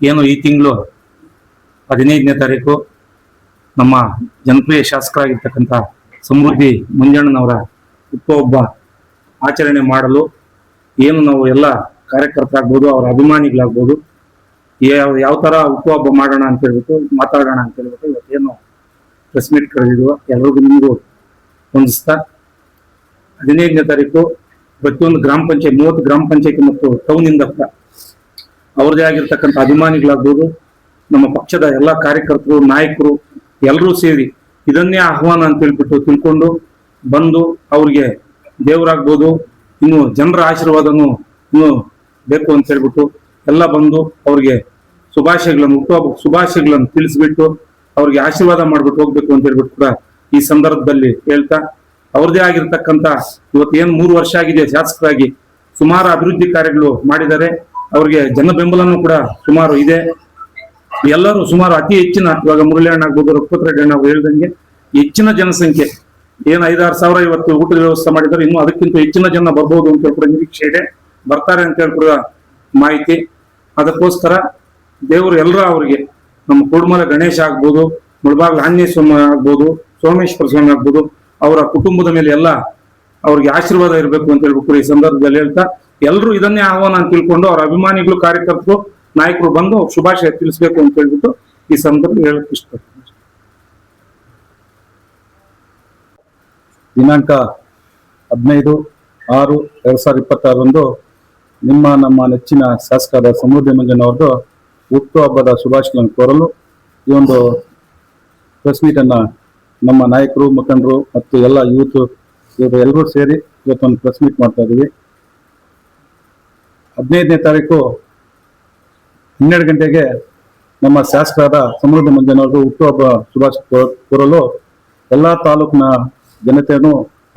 ಏನು ಈ ತಿಂಗಳು 15ನೇ ತಾರೀಕು ನಮ್ಮ ಜನಪ್ರಿಯ ಶಾಸಕರಾಗಿರ್ತಕ್ಕಂಥ ಸಮೃದ್ಧಿ ಮಂಜಣ್ಣನವರ ಹುಟ್ಟುಹಬ್ಬ ಆಚರಣೆ ಮಾಡಲು ಏನು ನಾವು ಎಲ್ಲ ಕಾರ್ಯಕರ್ತರಾಗ್ಬೋದು, ಅವರ ಅಭಿಮಾನಿಗಳಾಗ್ಬೋದು, ಯಾವ ಥರ ಹುಟ್ಟುಹಬ್ಬ ಮಾಡೋಣ ಅಂತ ಹೇಳ್ಬಿಟ್ಟು ಮಾತಾಡೋಣ ಅಂತ ಹೇಳ್ಬಿಟ್ಟು ಇವತ್ತೇನು ಪ್ರೆಸ್ ಮೀಟ್ ಕರೆದಿದ್ವು. ಎಲ್ರಿಗೂ ನಿಮಗೂ ಹೊಂದಿಸ್ತಾ 15ನೇ ತಾರೀಕು ಪ್ರತಿಯೊಂದು ಗ್ರಾಮ ಪಂಚಾಯತ್ 30 ಗ್ರಾಮ ಪಂಚಾಯತಿ ಮತ್ತು ಟೌನಿಂದ ಅವ್ರದೇ ಆಗಿರ್ತಕ್ಕಂಥ ಅಭಿಮಾನಿಗಳಾಗ್ಬೋದು, ನಮ್ಮ ಪಕ್ಷದ ಎಲ್ಲ ಕಾರ್ಯಕರ್ತರು, ನಾಯಕರು ಎಲ್ಲರೂ ಸೇರಿ ಇದನ್ನೇ ಆಹ್ವಾನ ಅಂತ ಹೇಳ್ಬಿಟ್ಟು ತಿಳ್ಕೊಂಡು ಬಂದು ಅವ್ರಿಗೆ ದೇವರಾಗ್ಬೋದು, ಇನ್ನು ಜನರ ಆಶೀರ್ವಾದನೂ ಇನ್ನು ಬೇಕು ಅಂತ ಹೇಳ್ಬಿಟ್ಟು ಎಲ್ಲ ಬಂದು ಅವ್ರಿಗೆ ಶುಭಾಶಯಗಳನ್ನು, ಹುಟ್ಟುಹಬ್ಬ ಶುಭಾಶಯಗಳನ್ನು ತಿಳಿಸ್ಬಿಟ್ಟು ಅವ್ರಿಗೆ ಆಶೀರ್ವಾದ ಮಾಡ್ಬಿಟ್ಟು ಹೋಗ್ಬೇಕು ಅಂತ ಹೇಳ್ಬಿಟ್ಟು ಕೂಡ ಈ ಸಂದರ್ಭದಲ್ಲಿ ಹೇಳ್ತಾ, ಅವ್ರದೇ ಆಗಿರ್ತಕ್ಕಂಥ ಇವತ್ತೇನು 3 ವರ್ಷ ಆಗಿದೆ ಶಾಸಕರಾಗಿ, ಸುಮಾರು ಅಭಿವೃದ್ಧಿ ಕಾರ್ಯಗಳು ಮಾಡಿದ್ದಾರೆ. ಅವ್ರಿಗೆ ಜನ ಬೆಂಬಲನೂ ಕೂಡ ಸುಮಾರು ಇದೆ. ಎಲ್ಲರೂ ಸುಮಾರು ಅತಿ ಹೆಚ್ಚಿನ, ಇವಾಗ ಮುರಳಿ ಅಣ್ಣ ಆಗ್ಬೋದು, ರಘುಪತಿ ರೆಡ್ಡಿ ಅಣ್ಣ ಹೇಳ್ದಂಗೆ ಹೆಚ್ಚಿನ ಜನಸಂಖ್ಯೆ ಏನು 5-6 ಸಾವಿರ ಇವತ್ತು ಊಟದ ವ್ಯವಸ್ಥೆ ಮಾಡಿದ್ದಾರೆ. ಇನ್ನು ಅದಕ್ಕಿಂತ ಹೆಚ್ಚಿನ ಜನ ಬರ್ಬೋದು ಅಂತ ಹೇಳ್ಬಿಟ್ಟು ನಿರೀಕ್ಷೆ ಇದೆ, ಬರ್ತಾರೆ ಅಂತ ಹೇಳ್ಬಿಡ ಮಾಹಿತಿ. ಅದಕ್ಕೋಸ್ಕರ ದೇವರು ಎಲ್ಲರ ಅವ್ರಿಗೆ ನಮ್ಮ ಕೂಡ್ಮಲ ಗಣೇಶ ಆಗ್ಬೋದು, ಮುಳಬಾಗ್ಲ ಆಂಜನೇಯ ಸ್ವಾಮಿ ಆಗ್ಬೋದು, ಸೋಮೇಶ್ವರ ಸ್ವಾಮಿ ಆಗ್ಬೋದು, ಅವರ ಕುಟುಂಬದ ಮೇಲೆ ಎಲ್ಲ ಅವ್ರಿಗೆ ಆಶೀರ್ವಾದ ಇರಬೇಕು ಅಂತ ಹೇಳ್ಬಿಟ್ಟು ಈ ಸಂದರ್ಭದಲ್ಲಿ ಹೇಳ್ತಾ, ಎಲ್ಲರೂ ಇದನ್ನೇ ಆಹ್ವಾನ ಅಂತ ತಿಳ್ಕೊಂಡು ಅವ್ರ ಅಭಿಮಾನಿಗಳು, ಕಾರ್ಯಕರ್ತರು, ನಾಯಕರು ಬಂದು ಶುಭಾಶಯ ತಿಳಿಸ್ಬೇಕು ಅಂತ ಹೇಳ್ಬಿಟ್ಟು ಈ ಸಂದರ್ಭದಲ್ಲಿ ಹೇಳಕ್ ಇಷ್ಟಪಡ್ತೀನಿ. ದಿನಾಂಕ 15/6/2026 ನಮ್ಮ ನೆಚ್ಚಿನ ಶಾಸಕರಾದ ಸಮೃದ್ಧಿ ಮಂಜಣ್ಣವ್ರದ್ದು ಹುಟ್ಟುಹಬ್ಬದ ಶುಭಾಶಯಗಳನ್ನು ಕೋರಲು ಈ ಒಂದು ಪ್ರೆಸ್ ಮೀಟನ್ನು ನಮ್ಮ ನಾಯಕರು, ಮುಖಂಡರು ಮತ್ತು ಎಲ್ಲ ಯೂತ್ ಇವರು ಎಲ್ಲರೂ ಸೇರಿ ಇವತ್ತೊಂದು ಪ್ರೆಸ್ ಮೀಟ್ ಮಾಡ್ತಾ ಇದ್ದೀವಿ. 15ನೇ ತಾರೀಕು 12 ಗಂಟೆಗೆ ನಮ್ಮ ಶಾಸಕರಾದ ಸಮೃದ್ಧಿ ಮಂಜಣ್ಣವ್ರದ್ದು ಹುಟ್ಟುಹಬ್ಬ ಶುಭಾಶಯ ಕೋರಲು ಎಲ್ಲ ತಾಲೂಕಿನ ಜನತೆಯೂ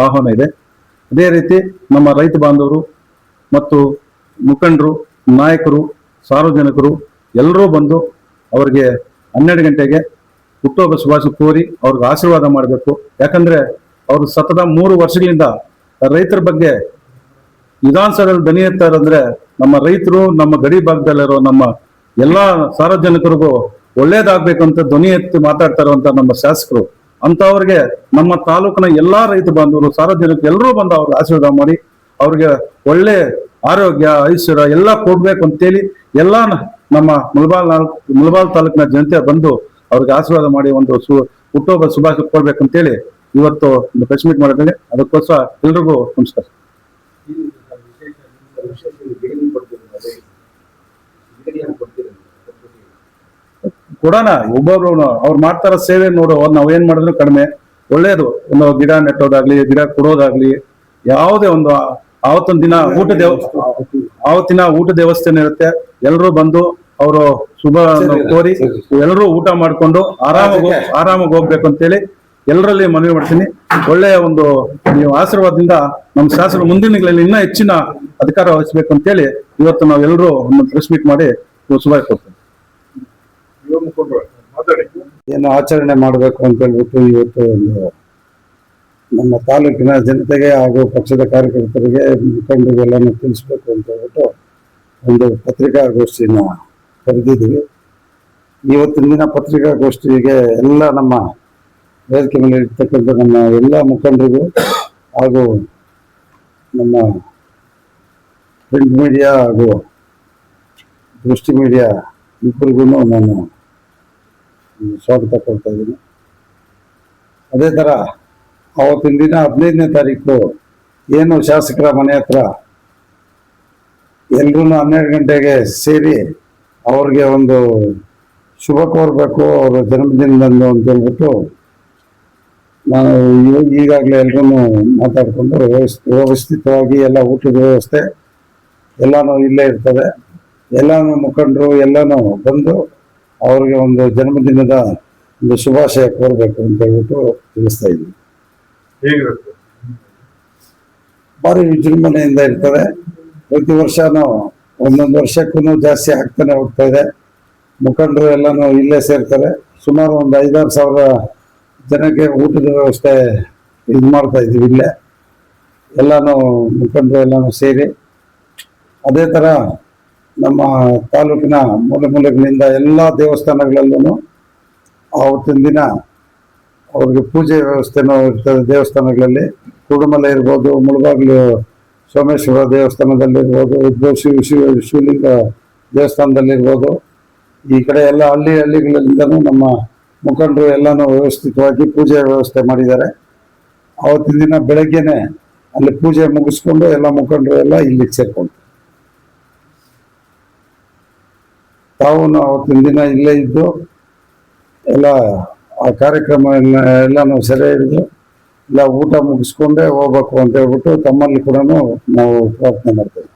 ಆಹ್ವಾನ ಇದೆ. ಅದೇ ರೀತಿ ನಮ್ಮ ರೈತ ಬಾಂಧವರು ಮತ್ತು ಮುಖಂಡರು, ನಾಯಕರು, ಸಾರ್ವಜನಿಕರು ಎಲ್ಲರೂ ಬಂದು ಅವರಿಗೆ 12 ಗಂಟೆಗೆ ಹುಟ್ಟುಹಬ್ಬ ಶುಭಾಶಯ ಕೋರಿ ಅವ್ರಿಗೆ ಆಶೀರ್ವಾದ ಮಾಡಬೇಕು. ಯಾಕಂದ್ರೆ ಅವರು ಸತತ 3 ವರ್ಷಗಳಿಂದ ರೈತರ ಬಗ್ಗೆ ವಿಧಾನಸಭೆಯಲ್ಲಿ ಧ್ವನಿ ಎತ್ತಾರಂದ್ರೆ ನಮ್ಮ ರೈತರು, ನಮ್ಮ ಗಡಿ ಭಾಗದಲ್ಲಿರೋ ನಮ್ಮ ಎಲ್ಲಾ ಸಾರ್ವಜನಿಕರಿಗೂ ಒಳ್ಳೇದಾಗ್ಬೇಕಂತ ಧ್ವನಿ ಎತ್ತಿ ಮಾತಾಡ್ತಾ ಇರುವಂತ ನಮ್ಮ ಶಾಸಕರು, ಅಂತವ್ರಿಗೆ ನಮ್ಮ ತಾಲೂಕಿನ ಎಲ್ಲಾ ರೈತ ಬಾಂಧವರು, ಸಾರ್ವಜನಿಕರು ಎಲ್ಲರೂ ಬಂದು ಅವ್ರಿಗೆ ಆಶೀರ್ವಾದ ಮಾಡಿ ಅವ್ರಿಗೆ ಒಳ್ಳೆ ಆರೋಗ್ಯ, ಐಶ್ವರ್ಯ ಎಲ್ಲ ಕೊಡ್ಬೇಕು ಅಂತೇಳಿ ಎಲ್ಲ ನಮ್ಮ ಮುಳಬಾಲ್ ತಾಲೂಕಿನ ಜನತೆ ಬಂದು ಅವ್ರಿಗೆ ಆಶೀರ್ವಾದ ಮಾಡಿ ಒಂದು ಹುಟ್ಟುಹಬ್ಬ ಶುಭಾಶಯ ಕೊಡ್ಬೇಕಂತೇಳಿ ಇವತ್ತು ಒಂದು ಪ್ರೆಸ್ ಮೀಟ್ ಮಾಡಿದ್ದೇನೆ. ಅದಕ್ಕೋಸ್ಕರ ಎಲ್ರಿಗೂ ನಮಸ್ಕಾರ. ಕೊಡೋಣ, ಒಬ್ಬೊಬ್ರು ಅವ್ರು ಮಾಡ್ತಾರ ಸೇವೆ ನೋಡು, ನಾವೇನ್ ಮಾಡಿದ್ರು ಕಡಿಮೆ ಒಳ್ಳೇದು. ಒಂದು ಗಿಡ ನೆಟ್ಟೋದಾಗ್ಲಿ, ಗಿಡ ಕೊಡೋದಾಗ್ಲಿ, ಯಾವುದೇ ಒಂದು ಆವತ್ತಿನ ದಿನ ಆವತ್ತಿನ ಊಟದ ವ್ಯವಸ್ಥೆನೇ ಇರುತ್ತೆ. ಎಲ್ಲರೂ ಬಂದು ಅವರು ಶುಭ ಕೋರಿ ಎಲ್ಲರೂ ಊಟ ಮಾಡ್ಕೊಂಡು ಆರಾಮಾಗಿ ಹೋಗ್ಬೇಕು ಅಂತೇಳಿ ಎಲ್ಲರಲ್ಲಿ ಮನವಿ ಮಾಡ್ತೀನಿ. ಒಳ್ಳೆಯ ಒಂದು ನೀವು ಆಶೀರ್ವಾದದಿಂದ ನಮ್ಮ ಶಾಸಕರು ಮುಂದಿನ ದಿನಗಳಲ್ಲಿ ಇನ್ನೂ ಹೆಚ್ಚಿನ ಅಧಿಕಾರ ವಹಿಸಬೇಕು ಅಂತೇಳಿ ಇವತ್ತು ನಾವೆಲ್ಲರೂ ಒಂದು ಪ್ರೆಸ್ ಮೀಟ್ ಮಾಡಿ ಶುಭ ಕೊಡ್ತೇವೆ. ಏನು ಆಚರಣೆ ಮಾಡಬೇಕು ಅಂತ ಹೇಳ್ಬಿಟ್ಟು ಇವತ್ತು ನಮ್ಮ ತಾಲೂಕಿನ ಜನತೆಗೆ ಹಾಗೂ ಪಕ್ಷದ ಕಾರ್ಯಕರ್ತರಿಗೆ, ಮುಖಂಡರಿಗೆಲ್ಲನೂ ತಿಳಿಸ್ಬೇಕು ಅಂತ ಹೇಳ್ಬಿಟ್ಟು ಒಂದು ಪತ್ರಿಕಾಗೋಷ್ಠಿನ ಕರೆದಿದ್ದೀವಿ. ಇವತ್ತಿನ ದಿನ ಪತ್ರಿಕಾಗೋಷ್ಠಿಗೆ ಎಲ್ಲ ನಮ್ಮ ವೇದಿಕೆ ಮೇಲೆ ಇರ್ತಕ್ಕಂಥ ನಮ್ಮ ಎಲ್ಲ ಮುಖಂಡರಿಗೂ ಹಾಗೂ ನಮ್ಮ ಪ್ರಿಂಟ್ ಮೀಡಿಯಾ ಹಾಗೂ ದೃಷ್ಟಿ ಮೀಡಿಯಾ ಇಬ್ಬರಿಗೂ ನಾನು ಸ್ವಾಗತ ಕೊಡ್ತಾ ಇದ್ದೀನಿ. ಅದೇ ಥರ ಆವತ್ತಿನ ದಿನ 15ನೇ ತಾರೀಕು ಏನು ಶಾಸಕರ ಮನೆ ಹತ್ರ ಎಲ್ರೂ 12 ಗಂಟೆಗೆ ಸೇರಿ ಅವ್ರಿಗೆ ಒಂದು ಶುಭ ಕೋರಬೇಕು ಅವರ ಜನ್ಮದಿನದಂದು ಅಂತ ಹೇಳ್ಬಿಟ್ಟು ನಾನು ಈಗಾಗಲೇ ಎಲ್ರೂ ಮಾತಾಡಿಕೊಂಡು ವ್ಯವಸ್ಥಿತವಾಗಿ ಎಲ್ಲ ಊಟದ ವ್ಯವಸ್ಥೆ ಎಲ್ಲನೂ ಇಲ್ಲೇ ಇರ್ತದೆ. ಎಲ್ಲನೂ ಮುಖಂಡರು ಎಲ್ಲನೂ ಬಂದು ಅವ್ರಿಗೆ ಒಂದು ಜನ್ಮದಿನದ ಒಂದು ಶುಭಾಶಯ ಕೋರಬೇಕು ಅಂತ ಹೇಳ್ಬಿಟ್ಟು ತಿಳಿಸ್ತಾ ಇದ್ವಿ. ಭಾರಿ ವಿಜೃಂಭಣೆಯಿಂದ ಇರ್ತದೆ. ಪ್ರತಿ ವರ್ಷನೂ ಒಂದೊಂದು ವರ್ಷಕ್ಕೂ ಜಾಸ್ತಿ ಆಗ್ತಾನೆ ಹೋಗ್ತಾ ಇದೆ. ಮುಖಂಡರು ಎಲ್ಲನೂ ಇಲ್ಲೇ ಸೇರ್ತಾರೆ. ಸುಮಾರು ಒಂದು 5-6 ಸಾವಿರ ಜನಕ್ಕೆ ಊಟದ ವ್ಯವಸ್ಥೆ ಇದು ಮಾಡ್ತಾ ಇದ್ದೀವಿ ಇಲ್ಲೇ. ಎಲ್ಲನೂ ಮುಖಂಡರು ಎಲ್ಲನೂ ಸೇರಿ ಅದೇ ಥರ ನಮ್ಮ ತಾಲೂಕಿನ ಮೂಲೆ ಮೂಲೆಗಳಿಂದ ಎಲ್ಲ ದೇವಸ್ಥಾನಗಳಲ್ಲೂ ಆವತ್ತಿನ ದಿನ ಅವ್ರಿಗೆ ಪೂಜೆ ವ್ಯವಸ್ಥೆನೂ ಇರ್ತದೆ. ದೇವಸ್ಥಾನಗಳಲ್ಲಿ ಕುಡುಮಲೆ ಇರ್ಬೋದು, ಮುಳಬಾಗಿಲು ಸೋಮೇಶ್ವರ ದೇವಸ್ಥಾನದಲ್ಲಿರ್ಬೋದು, ಉದ್ಭವ ಶಿವಲಿಂಗ ದೇವಸ್ಥಾನದಲ್ಲಿರ್ಬೋದು, ಈ ಕಡೆ ಎಲ್ಲ ಹಳ್ಳಿಗಳಿಂದನೂ ನಮ್ಮ ಮುಖಂಡರು ಎಲ್ಲನೂ ವ್ಯವಸ್ಥಿತವಾಗಿ ಪೂಜೆ ವ್ಯವಸ್ಥೆ ಮಾಡಿದ್ದಾರೆ. ಆವತ್ತಿನ ದಿನ ಬೆಳಗ್ಗೆನೆ ಅಲ್ಲಿ ಪೂಜೆ ಮುಗಿಸ್ಕೊಂಡು ಎಲ್ಲ ಮುಖಂಡರು ಎಲ್ಲ ಇಲ್ಲಿಗೆ ಸೇರ್ಕೊಂಡು ತಾವು ಅವತ್ತಿನ ದಿನ ಇಲ್ಲೇ ಇದ್ದು ಎಲ್ಲ ಆ ಕಾರ್ಯಕ್ರಮ ಎಲ್ಲನೂ ಸೆರೆ ಹಿಡಿದು ಎಲ್ಲ ಊಟ ಮುಗಿಸ್ಕೊಂಡೇ ಹೋಗ್ಬೇಕು ಅಂತ ಹೇಳ್ಬಿಟ್ಟು ತಮ್ಮಲ್ಲಿ ಕೂಡ ನಾವು ಪ್ರಾರ್ಥನೆ ಮಾಡ್ತೇವೆ.